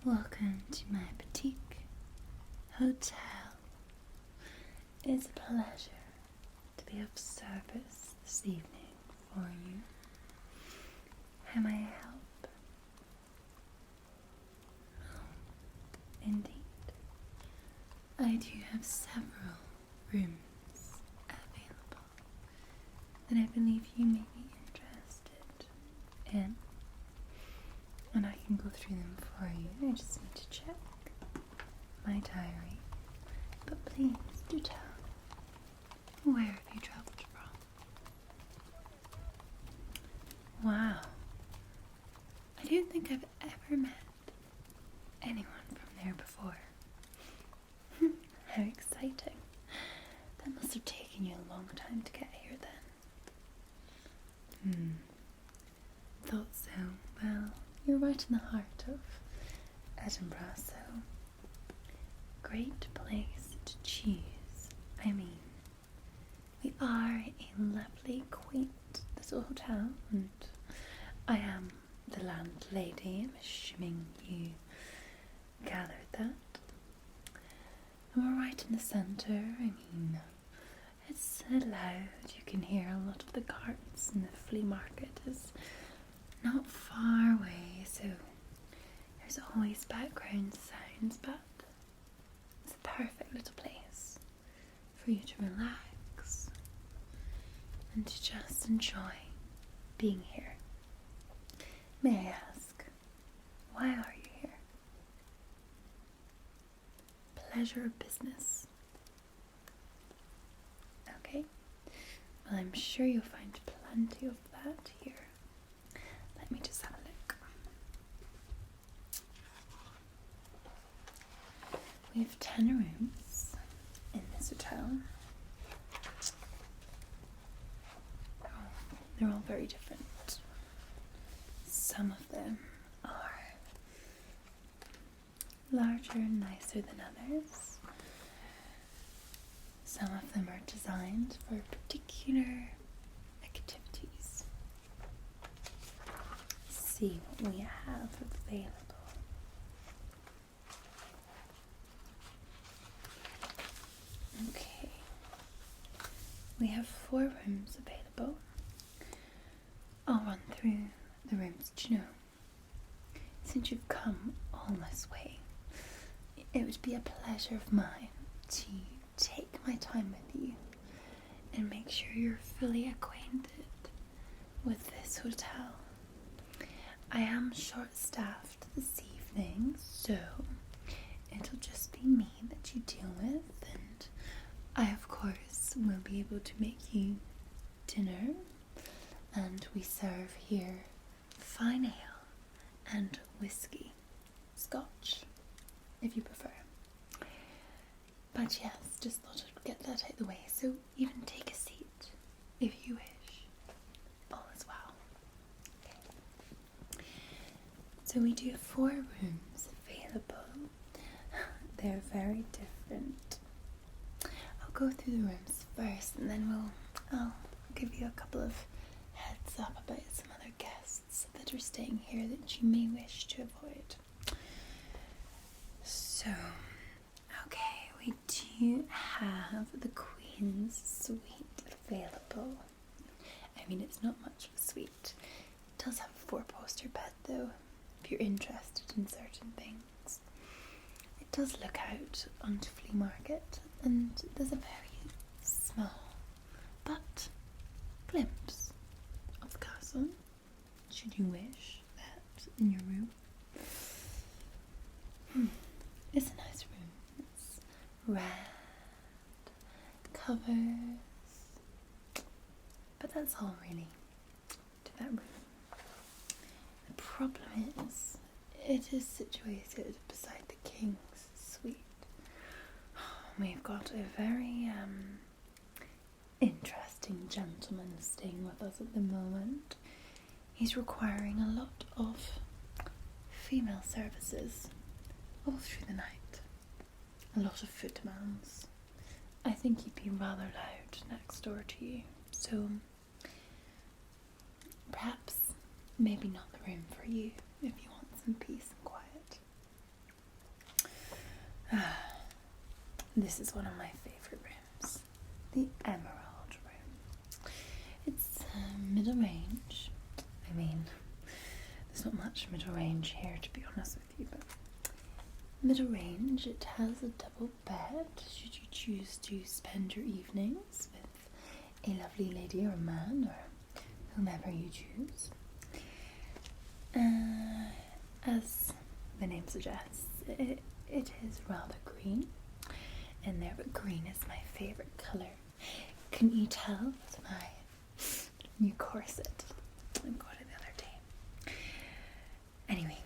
Welcome to my boutique hotel. It's a pleasure to be of service this evening for you. How may I help? Oh, indeed. I do have several rooms available that I believe you may be interested in. And I can go through them for you. I just need to check my diary. But please do tell. Where have you travelled from? Wow. I don't think I've ever met anyone from there before. How exciting. That must have taken you a long time to get here then. Thought so. Well, you're right in the heart of Edinburgh, so great place to choose. I mean, we are a lovely, quaint little hotel, and I am the landlady. I'm assuming you gathered that. And we're right in the centre. I mean, it's loud. You can hear a lot of the carts, and the flea market is not far away, so there's always background sounds, but it's a perfect little place for you to relax and to just enjoy being here. May I ask, why are you here? Pleasure or business? Okay, well, I'm sure you'll find plenty of that here. Let me just have a look. We have 10 rooms in this hotel. They're all very different. Some of them are larger and nicer than others. Some of them are designed for particular activities. See what we have available. Okay, we have 4 rooms available. I'll run through the rooms. Do you know, since you've come all this way, it would be a pleasure of mine to take my time with you and make sure you're fully acquainted with this hotel. I am short-staffed this evening, so it'll just be me that you deal with, and I, of course, will be able to make you dinner, and we serve here fine ale and whiskey, scotch, if you prefer. But yes, just thought I'd get that out of the way, so even take a seat if you wish. All is well. So we do have 4 rooms available. They're very different. I'll go through the rooms first, and then I'll give you a couple of heads up about some other guests that are staying here that you may wish to avoid. So, okay, we do have the Queen's Suite available. I mean, it's not much of a suite. It does have a 4-poster bed though, if you're interested in certain things. It does look out onto Flea Market, and there's a very small but glimpse of the castle, should you wish that in your room. It's a nice room. It's red covers, but that's all really to that room. The problem is, it is situated beside the King's Suite. We've got a very interesting gentleman staying with us at the moment. He's requiring a lot of female services all through the night. A lot of foot demands. I think he'd be rather loud next door to you, so perhaps maybe not the room for you if you want some peace and quiet. This is one of my favourite rooms, the Emerald Room. It's middle range. I mean, there's not much middle range here, to be honest with you, but middle range. It has a double bed should you choose to spend your evenings with a lovely lady or man or whomever you choose. As the name suggests, it is rather green in there, but green is my favourite colour. Can you tell with my new corset? I got it the other day. Anyway,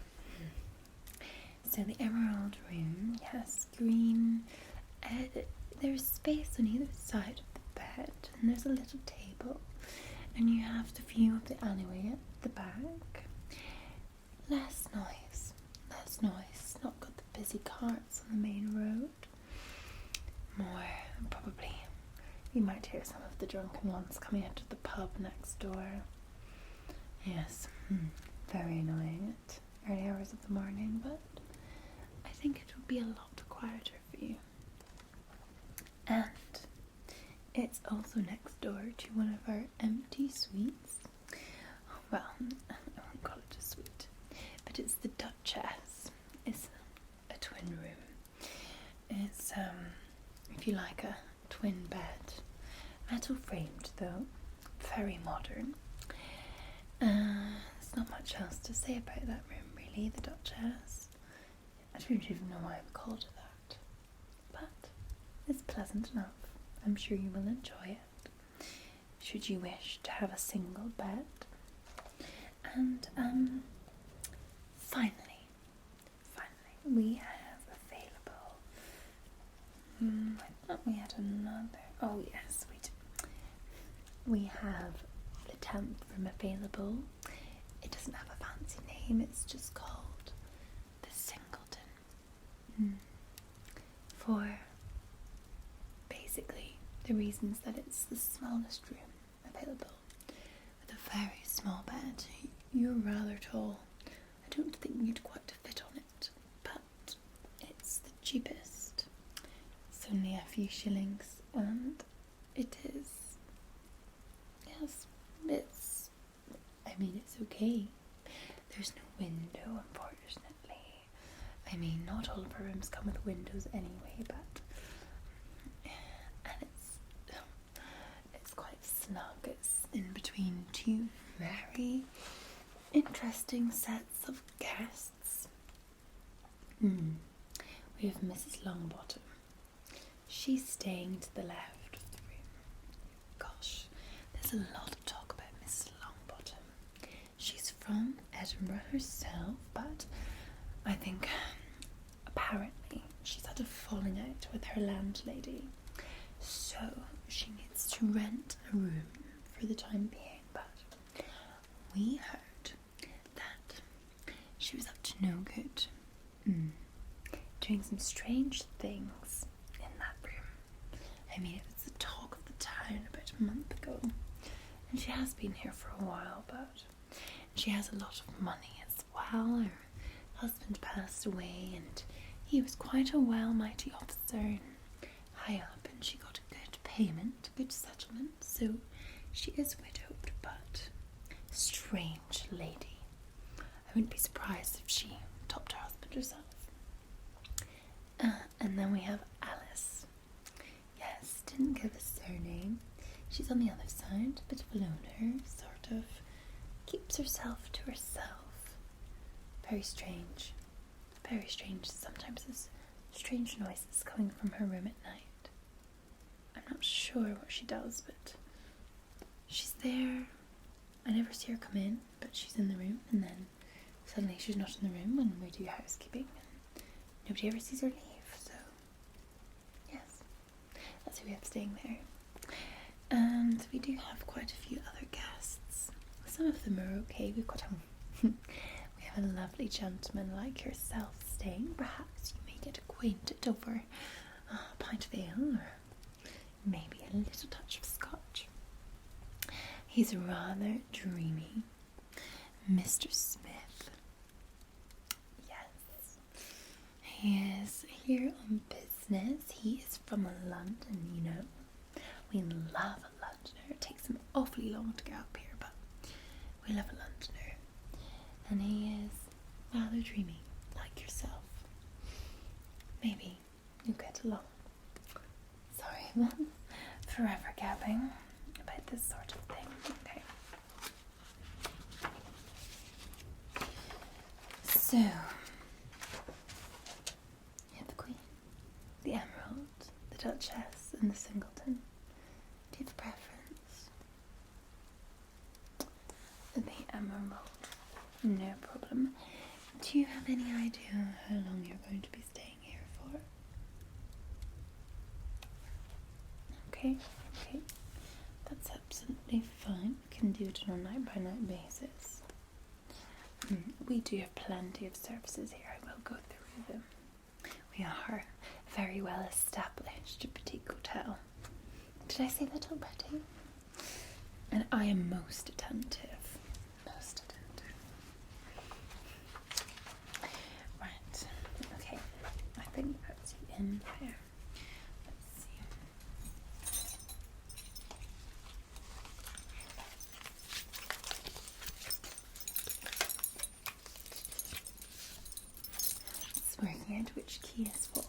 so the Emerald Room, yes, green. There's space on either side of the bed, and there's a little table, and you have the view of the alleyway at the back. Less noise. Not got the busy carts on the main road. More, probably, you might hear some of the drunken ones coming out of the pub next door. Yes, very annoying at early hours of the morning, but I think it will be a lot quieter for you. And it's also next door to one of our empty suites. Well, I won't call it a suite, but it's the Duchess. It's a twin room. It's, if you like, a twin bed. Metal framed though, very modern. There's not much else to say about that room really, the Duchess. I don't even know why I've called it that. But it's pleasant enough. I'm sure you will enjoy it, should you wish to have a single bed. And finally, we have available. I thought we had another. Oh yes, we do. We have the 10th room available. It doesn't have a fancy name. It's just called the Singleton. For basically the reasons that it's the smallest room available, with a very small bed. You're rather tall. I don't think you'd quite fit on it, but it's the cheapest. It's only a few shillings, and it is, yes, it's okay. There's no window, unfortunately. I mean, not all of our rooms come with windows anyway, but and it's quite snug. It's in between two very interesting sets of guests. We have Mrs. Longbottom. She's staying to the left of the room. Gosh, there's a lot of talk about Mrs. Longbottom. She's from Edinburgh herself, but I think apparently she's had a falling out with her landlady, so she needs to rent a room for the time being. But we heard that she was up to no good, doing some strange things in that room. I mean, it was the talk of the town about a month ago, and she has been here for a while, but she has a lot of money as well. Her husband passed away, and he was quite a mighty officer and high up, and she got a good payment, good settlement, so she is widowed, but strange lady. I wouldn't be surprised if she topped her husband herself. And then we have Alice. Yes, didn't give a surname. She's on the other side, a bit of a loner, sort of keeps herself to herself. Very strange. Very strange. Sometimes there's strange noises coming from her room at night. I'm not sure what she does, but she's there. I never see her come in, but she's in the room, and then suddenly she's not in the room when we do housekeeping, and nobody ever sees her leave. So yes, that's who we have staying there. And we do have quite a few other guests. Some of them are okay. We've got we have a lovely gentleman like yourself staying. Perhaps you may get acquainted over a pint of ale, or maybe a little touch of scotch. He's rather dreamy. Mr. Smith. Yes. He here on business. He is from London, you know. We love a Londoner. It takes him awfully long to get up here, but we love a Londoner. And he is rather dreamy, like yourself. Maybe you get along. Sorry, forever gabbing about this sort of thing. Okay. So, you have the Queen, the Emerald, the Duchess, and the Singleton. Do you have a preference? The Emerald. No problem. Do you have any idea how long you're going to be staying here for? Okay. That's absolutely fine. We can do it on a night-by-night basis. We do have plenty of services here. I will go through them. We are a very well established boutique hotel. Did I say that already? And I am most attentive. Right. Okay. I think that's the end there. Let's see. It's working out which key is what.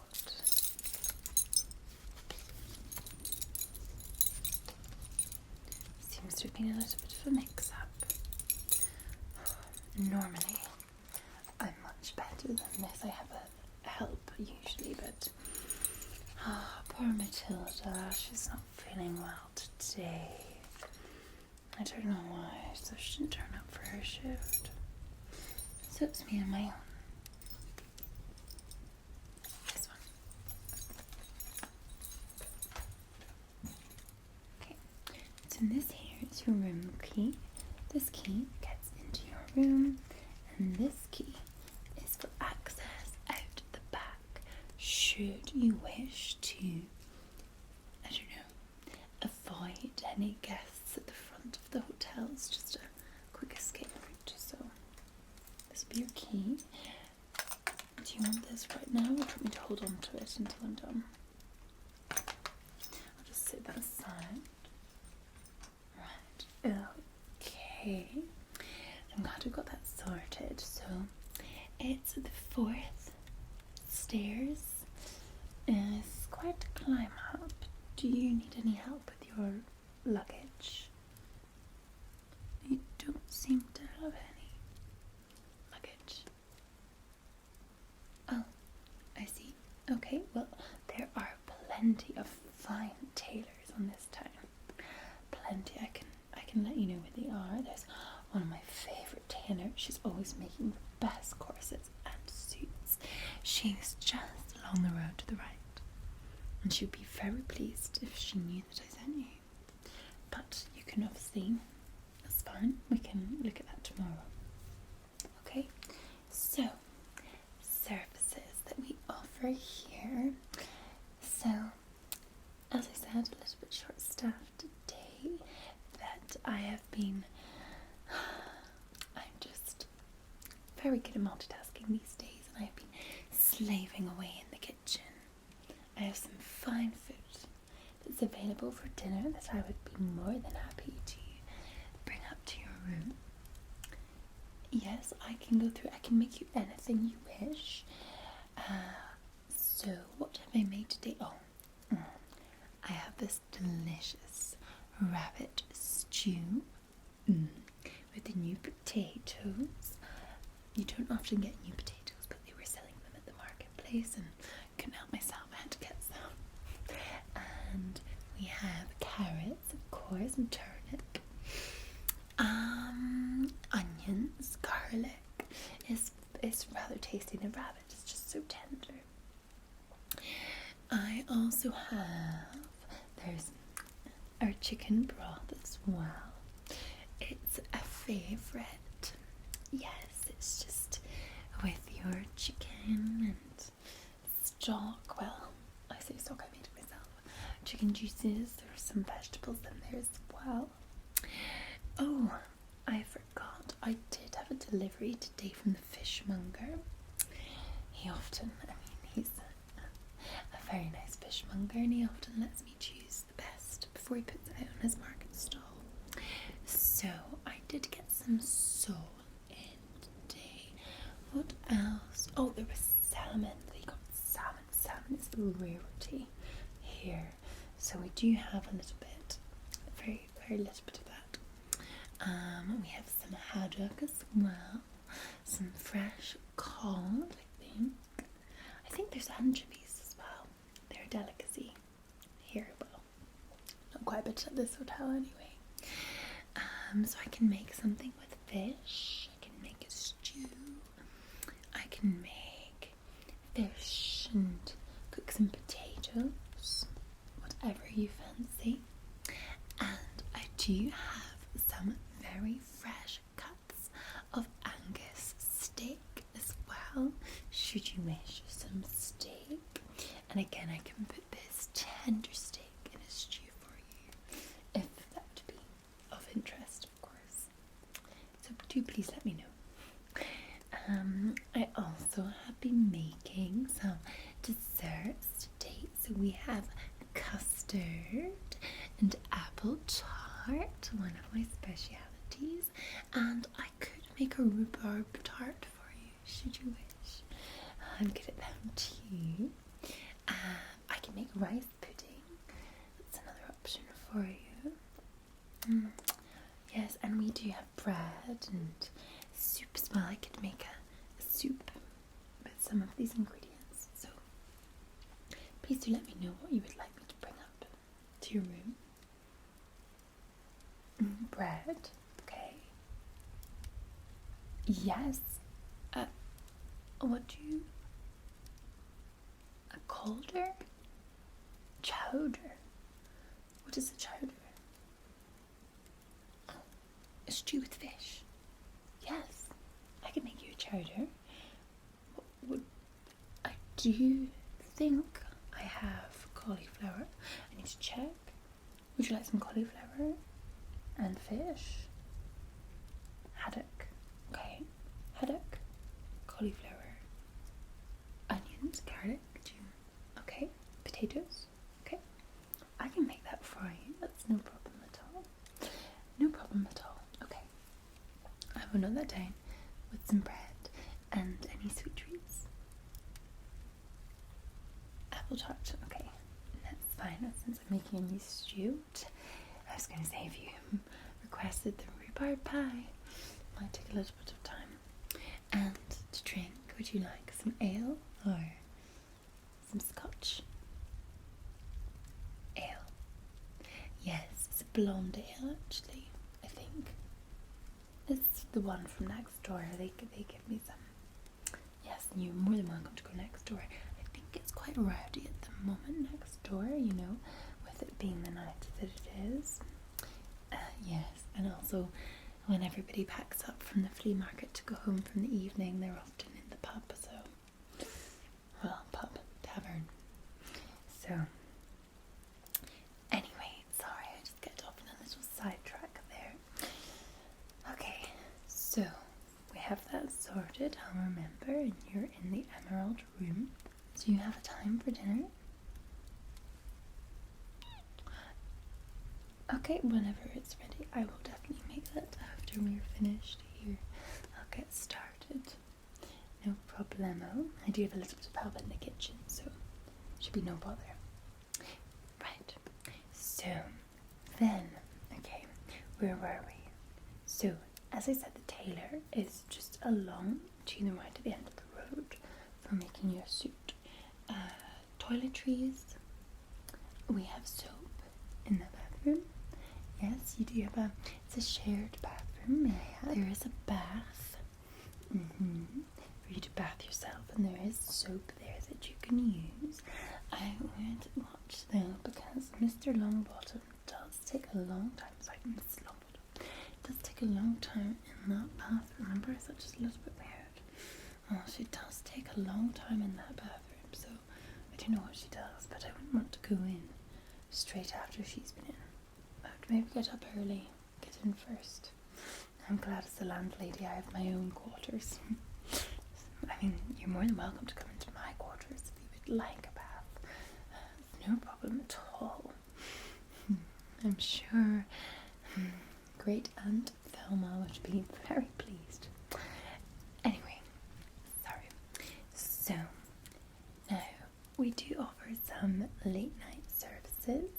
Seems to have been a little bit of a mix-up. Normally, I'm much better than this. I have a help usually, but poor Matilda, she's not feeling well today. I don't know why, so she didn't turn up for her shift. So it's me on my own. This one. Okay, so this here is your room key. This key gets into your room, and this key is for access out the back. Should you wish to, I don't know, avoid any guests at the front of the hotel, it's just a quick escape route. So this will be your key. Do you want this right now, or do you want me to hold on to it until I'm done? I'll just set that aside. Right. Okay. I'm glad we got that sorted. So it's the 4th stairs. It's quite a climb up. Do you need any help with your luggage? You don't seem to have any luggage. Oh, I see. Okay, well, there are plenty of fine tailors on this town. Plenty. I can let you know where they are. There's one of my favourite tailors. She's always making the best corsets and suits. She's just along the road to the right, and she'd be very pleased if she knew that I sent you. But you can obviously, that's fine, we can look at that tomorrow. Okay, so services that we offer here. So, as I said, a little bit short-staffed today. That I have been, I'm just very good at multitasking these days, and I've been slaving away in the kitchen. I have some fine food that's available for dinner that I would be more than happy to bring up to your room. Yes, I can go through, I can make you anything you wish. So what have I made today? I have this delicious rabbit stew with the new potatoes. You don't often get new potatoes, but they were selling them at the marketplace and couldn't help myself, I had to get some. And we have carrots, of course, and turnip, onions, garlic. It's rather tasty. The rabbit is just so tender. I also have, there's our chicken broth as well. It's a favourite. Yes, it's just with your chicken and stock. Well, I say stock, I made it myself. Chicken juices, there are some vegetables in there as well. Oh, I forgot, I did have a delivery today from the fishmonger. He often, he's fishmonger, and he often lets me choose the best before he puts it out on his market stall. So I did get some sole in today. What else? Oh, there was salmon. They got salmon. Salmon is a rarity here. So we do have a little bit, very, very little bit of that. We have some haddock as well. Some fresh cod, I think. I think there's anchovies as well. They're a delicacy here, well, not quite, but at this hotel anyway. So I can make something with fish. I can make a stew. I can make fish and cook some potatoes, whatever you fancy. And I do have some very fresh cuts of Angus steak as well, should you wish some steak. And again, I can put this tender steak in a stew for you, if that would be of interest, of course. So do please let me know. I also have been making some desserts today. So we have custard and apple tart, one of my specialities, and I could make a rhubarb tart for you, should you wish. I'm good at them too. I can make rice pudding. That's another option for you. Yes, and we do have bread and soup as well. I could make a soup with some of these ingredients. So please do let me know what you would like me to bring up to your room. Bread, okay. Yes. What do you... A calder? Chowder? What is a chowder? Oh, a stew with fish. Yes, I can make you a chowder. I do think I have cauliflower. I need to check. Would you like some cauliflower and fish? Haddock. Okay. Haddock, cauliflower, onions, garlic. Okay. Potatoes. Okay. I can make that for you. That's no problem at all. No problem at all. Okay. I will note that down with some bread and any sweet treats. Apple tart. Okay. That's fine. Since I'm making a new stew, I was going to say if you requested the rhubarb pie, it might take a little bit of time. And to drink, would you like some ale or some scotch? Ale. Yes, it's a blonde ale actually, I think. It's the one from next door. They give me some. Yes, and you're more than welcome to go next door. I think it's quite rowdy at the moment next door, you know, with it being the night that it is. Yes, and also when everybody packs up from the flea market to go home from the evening, they're often in the pub, so, well, pub, tavern. So, anyway, sorry, I just get off on a little sidetrack there. Okay, so, we have that sorted, I'll remember, and you're in the Emerald Room. Do you have a time for dinner? Okay, whenever it's ready, I will definitely make that after we're finished here. I'll get started. No problemo. I do have a little bit of help in the kitchen, so should be no bother. Right, so then, okay, where were we? So, as I said, the tailor is just along to the right at the end of the road for making your suit. Toiletries. We have soap in the bathroom. Yes, you do have it's a shared bathroom, may I add? There is a bath for you to bath yourself, and there is soap there that you can use. I would watch though, because Mr. Longbottom does take a long time. Sorry, Mrs. Longbottom. It does take a long time in that bathroom. Remember, I thought just a little bit weird. Oh, she does take a long time in that bathroom, so I don't know what she does, but I wouldn't want to go in straight after she's been in. Maybe get up early, get in first. I'm glad as the landlady I have my own quarters. I mean, you're more than welcome to come into my quarters if you would like a bath. no problem at all. I'm sure great Aunt Thelma would be very pleased. Anyway, sorry. So, now we do offer some late night services.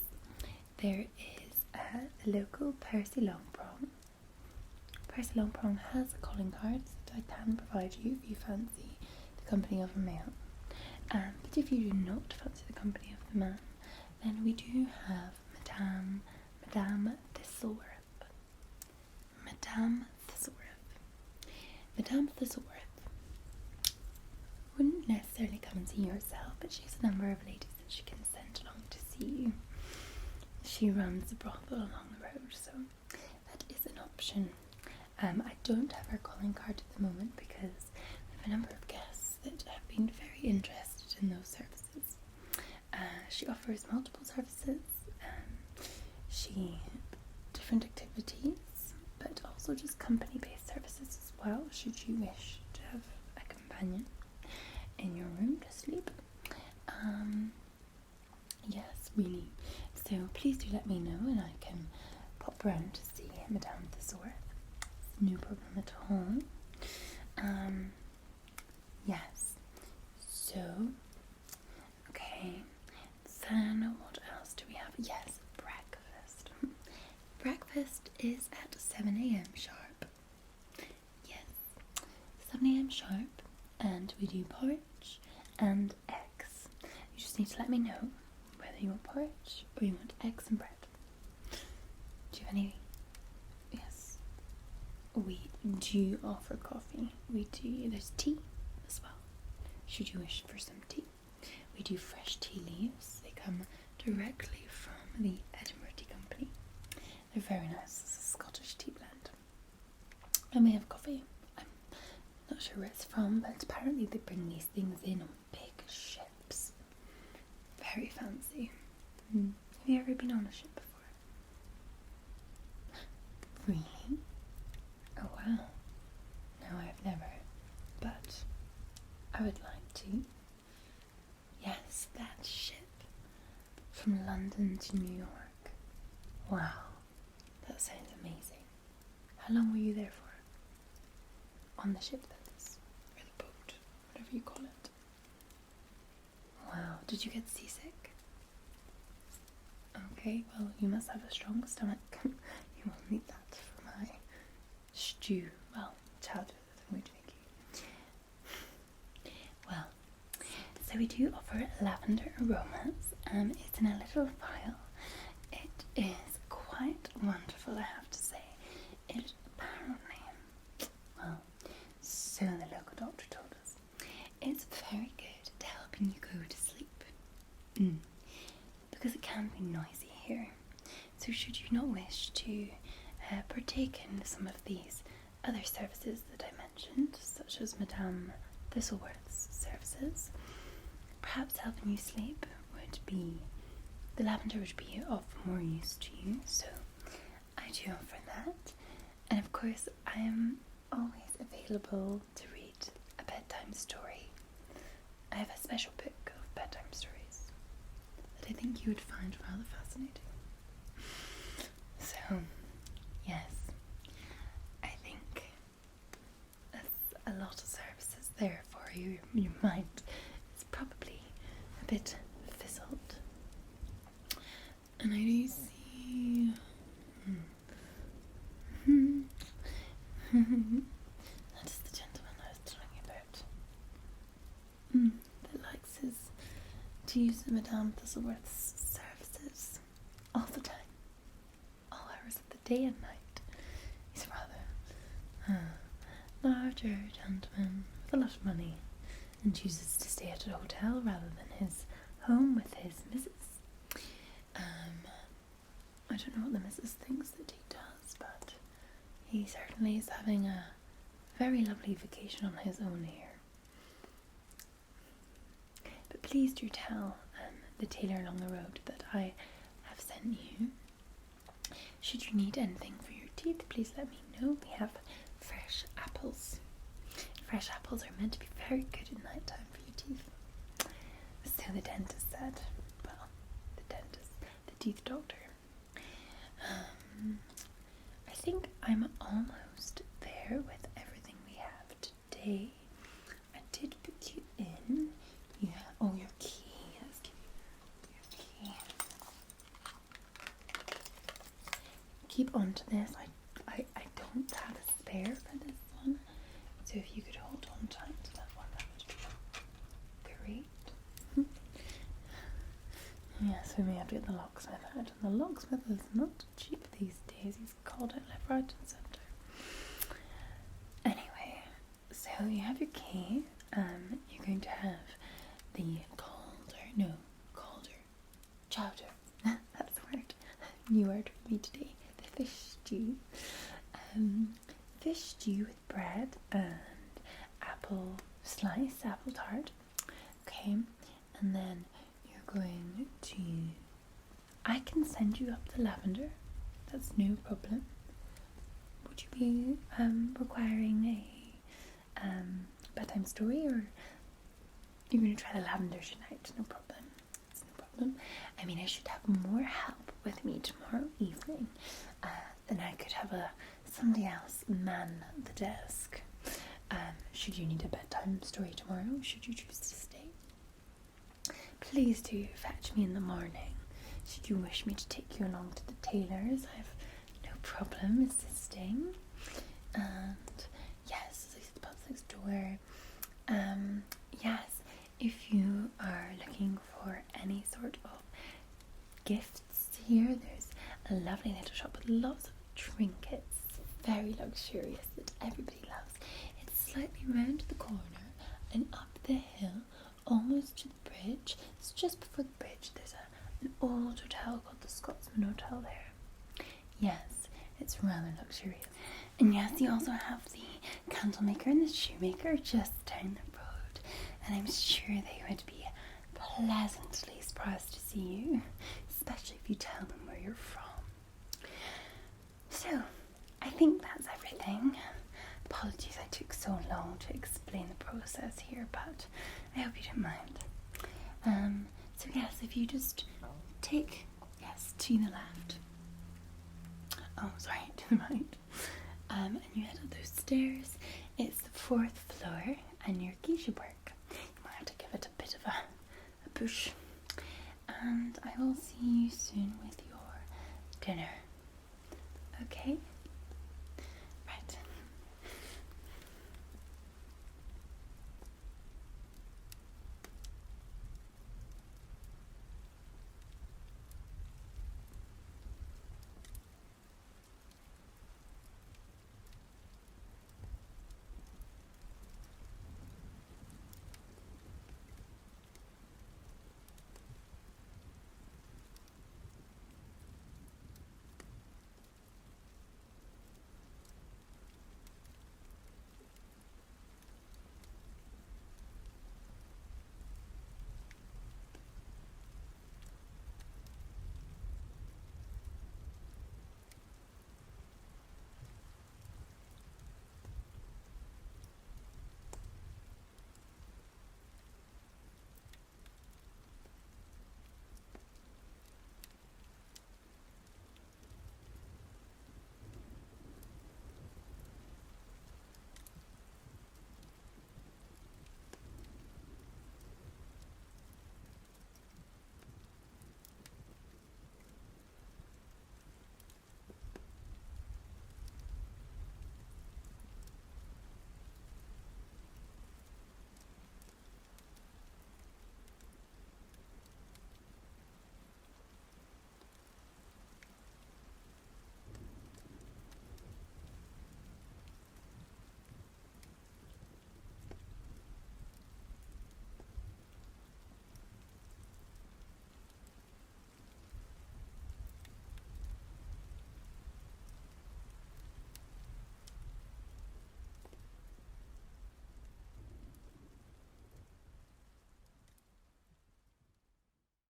There is the local Percy Longprong. Percy Longprong has a calling card that I can provide you if you fancy the company of a male. But if you do not fancy the company of the man, then we do have Madame Thistleworth. Madame Thistleworth wouldn't necessarily come and see you herself, but she has a number of ladies that she can send along to see you. She runs a brothel along the road, so that is an option. I don't have her calling card at the moment because we have a number of guests that have been very interested in those services. She offers multiple services, different activities, but also just company-based services as well, should you wish to have a companion in your room to sleep. Yes, really. So please do let me know and I can pop round to see Madame Thistleworth. No problem at all. Yes. So, okay. Then what else do we have? Yes, breakfast. Breakfast is at 7 a.m. sharp. Yes, 7 a.m. sharp, and we do porridge and eggs. You just need to let me know whether you want porridge or you want eggs and bread. Do you have any? Yes. We do offer coffee. We do. There's tea as well, should you wish for some tea. We do fresh tea leaves. They come directly from the Edinburgh Tea Company. They're very nice. It's a Scottish tea blend. And we have coffee. I'm not sure where it's from, but apparently they bring these things in on big ships. Very fancy. Have you ever been on a ship before? Really? Oh wow. No, I've never. But I would like to. Yes, that ship from London to New York. Wow, that sounds amazing. How long were you there for? On the ship, that is. Or the boat, whatever you call it. Wow, did you get seasick? Okay, well, you must have a strong stomach. You will need that for my stew. Well, childhood, I'm going to make you. Well, so we do offer lavender aromas. It's in a little vial. It is quite wonderful, I have to say. It apparently, well, so the local doctor told us, it's very good at helping you go to sleep. Because it can be noisy here. So should you not wish to partake in some of these other services that I mentioned, such as Madame Thistleworth's services, perhaps helping you sleep would be, the lavender would be of more use to you, so I do offer that. And of course, I am always available to read a bedtime story. I have a special book of bedtime stories that I think you would find rather fascinating. So, yes, I think that's a lot of services there for you. Your mind is probably a bit fizzled. And I do see... that is the gentleman I was telling you about. That likes to use Madame Thistleworth's services all the time. All hours of the day and night. He's rather larger gentleman with a lot of money and chooses to stay at a hotel rather than his home with his missus. I don't know what the missus thinks that he does, but he certainly is having a very lovely vacation on his own here. But please do tell the tailor along the road that I have sent you. Should you need anything for your teeth, please let me know. We have fresh apples. Fresh apples are meant to be very good at night time for your teeth. So the dentist said. Well, teeth doctor. I think I'm almost there with everything we have today. I did put you in. Yeah. Oh, your key. Let's give you your key. Keep on to this. I don't have a spare for this one, so if you could hold on tight to that one, that would be great. Yes, we may have to get the locksmith out, and the locksmith is not cheap these days. He's called out left, right, and centre. Anyway, so you have your key. You're going to have the chowder. That's the word. New word for me today. The fish stew. Fish stew with bread and apple tart. Okay, and then you're going to. I can send you up the lavender. That's no problem. Would you be requiring a bedtime story, or you're going to try the lavender tonight? No problem. It's no problem. I mean, I should have more help with me tomorrow evening. Then I could have somebody else man the desk. Should you need a bedtime story tomorrow, should you choose to stay, please do fetch me in the morning. Should you wish me to take you along to the tailor's, I have no problem assisting. And yes, the pub's next door. Yes, if you are looking for any sort of gifts here, there's a lovely little shop with lots of trinkets, very luxurious, that everybody loves. It's slightly round the corner and up the hill, almost to the bridge. It's just before the bridge. There's an old hotel called the Scotsman Hotel there. Yes, it's rather luxurious. And yes, you also have the candle maker and the shoemaker just down the road, and I'm sure they would be pleasantly surprised to see you, especially if you tell them where you're from. So, I think that's everything. Apologies I took so long to explain the process here, but I hope you don't mind. So yes, if you just take, to the left. Oh, sorry, to the right. And you head up those stairs. It's the 4th floor, and your key should work. You might have to give it a bit of a push. And I will see you soon with your dinner. Okay?